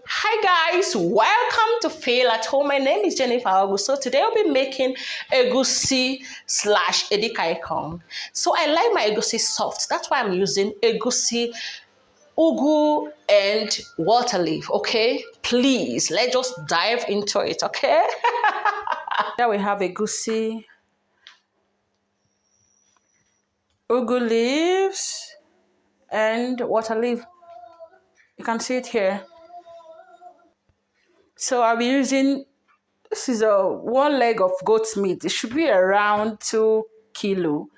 Hi guys, welcome to Fail at Home. My name is Jennifer August. So today I'll be making egusi slash Edika ikong. So I like my egusi soft. That's why I'm using egusi, ugu, and water leaf. Okay, please let's just dive into it. Okay. Here we have egusi, ugu leaves, and water leaf. You can see it here. So I'll be using, this is a one leg of goat's meat. It should be around 2 kilo.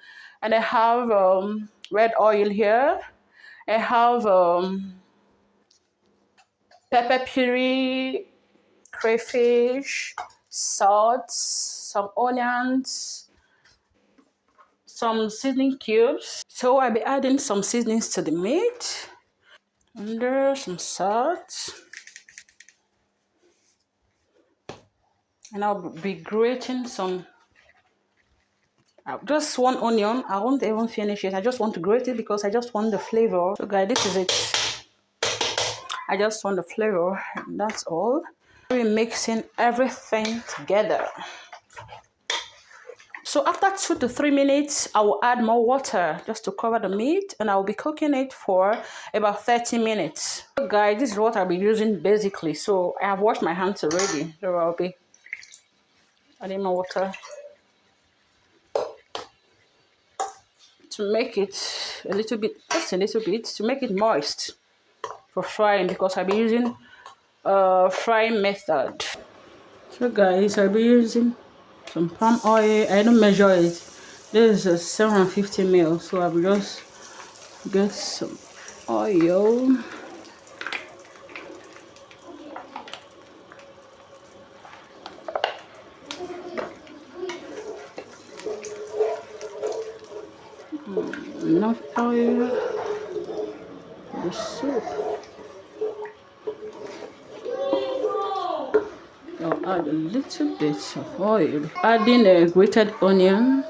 And I have red oil here. I have pepper puree, crayfish, salt, some onions, some seasoning cubes. So I'll be adding some seasonings to the meat. And there's some salt. And I'll be grating some, just one onion. I won't even finish it. I just want to grate it because I just want the flavor. So guys, this is it. I just want the flavor, and that's all. We're mixing everything together. So after 2 to 3 minutes, I will add more water just to cover the meat, and I will be cooking it for about 30 minutes. So guys, this is what I'll be using basically. So I have washed my hands already. So I'll be adding more water to make it a little bit, just a little bit, to make it moist for frying, because I'll be using frying method. So guys, I'll be using some palm oil. I don't measure it. This is a 750 ml, so I will just get some oil. Enough oil for the soup. I'll add a little bit of oil. Adding a grated onion.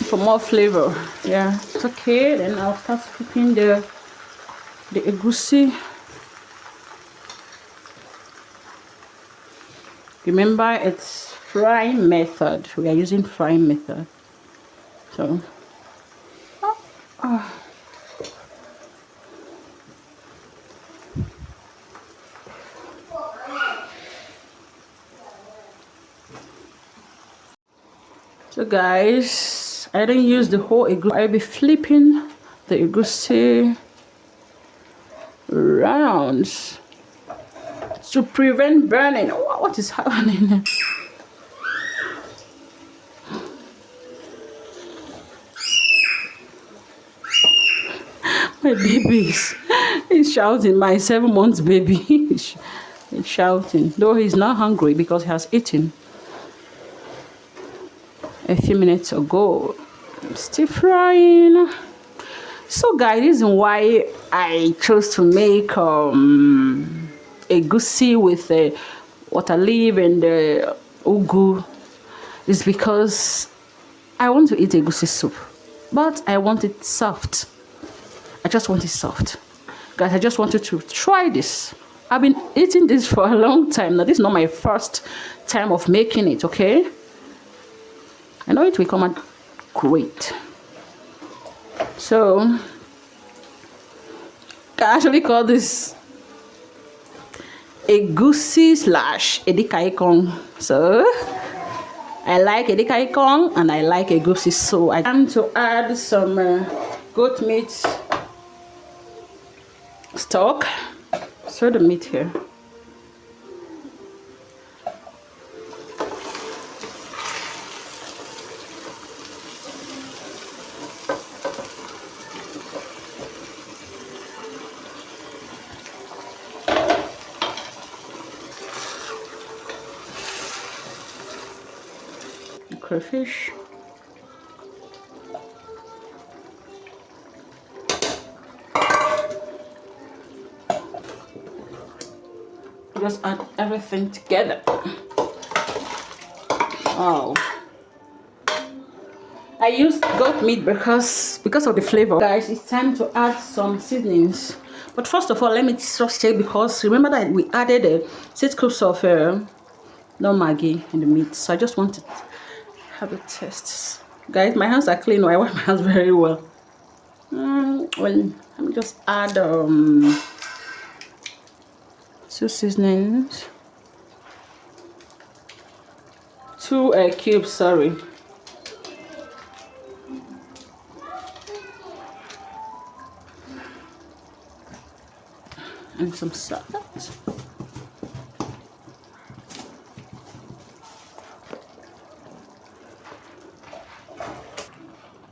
For more flavor. Yeah, it's okay. Then I'll start cooking the egusi. Remember, it's frying method. We are using frying method. So So guys, I don't use the whole egusi. I'll be flipping the egusi around to prevent burning. What is happening? My baby is shouting. My 7 months baby is shouting. Though he's not hungry because he has eaten a few minutes ago. I'm still frying. So guys, the reason why I chose to make egusi with the water leaf and the ugu is because I want to eat egusi soup, but I want it soft. I just want it soft. Guys, I just wanted to try this. I've been eating this for a long time. Now, this is not my first time of making it, okay? I know it will come out great. So, I actually call this egusi slash Edika ikong. So, I like Edika ikong and I like egusi. So, I am to add some goat meat stock. So the meat here. Crayfish. Just add everything together. Oh, I I used goat meat because of the flavor. Guys, it's time to add some seasonings. But first of all, let me just check, because remember that we added 6 scoops of no Maggi in the meat. So I just want to have a test. Guys, my hands are clean. I wash my hands very well. Well, let me just add 2 seasonings. 2 cubes, sorry. And some salt.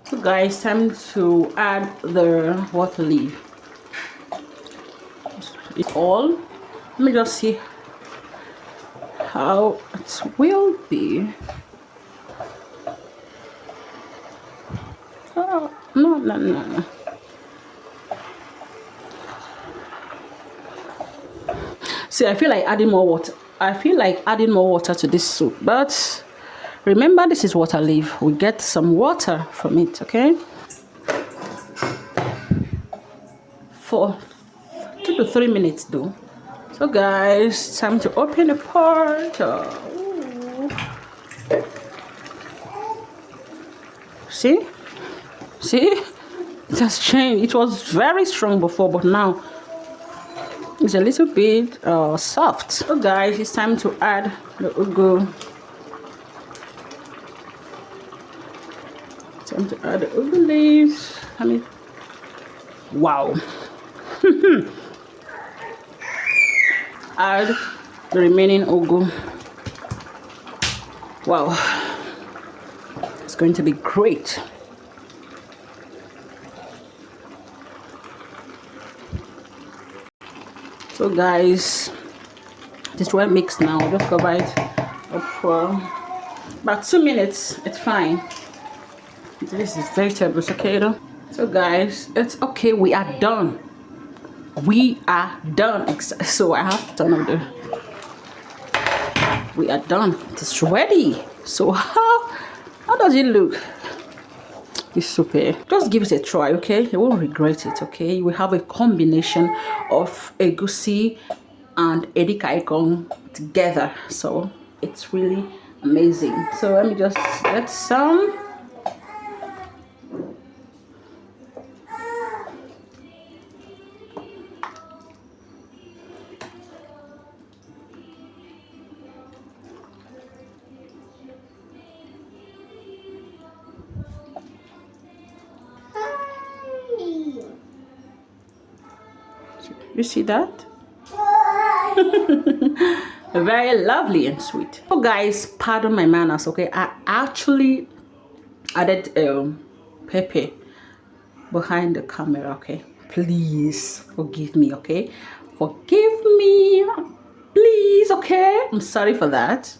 So guys, time to add the water leaf. It's all. Let me just see how it will be. Oh, no. See, I feel like adding more water. To this soup, but remember, this is water leaf. We get some water from it, okay? For 2 to 3 minutes, though. So, guys, time to open the pot. See, it has changed. It was very strong before, but now it's a little bit soft. So guys, it's time to add the ugu. Time to add the ugu leaves. Wow. Add the remaining ugu. Wow, it's going to be great. So guys, this well mixed now. Just cover it up for about 2 minutes. It's fine. This is vegetables, okay though. So guys, it's okay. We are done. So I have to turn on the. We are done. It's ready. So how does it look? It's super. Just give it a try, okay? You won't regret it, okay? We have a combination of Egusi and Edika ikong together, so it's really amazing. So let me just get some. You see that? Very lovely and sweet. So guys, pardon my manners, okay? I actually added pepper behind the camera, okay? Please forgive me, okay? Forgive me, please, okay? I'm sorry for that.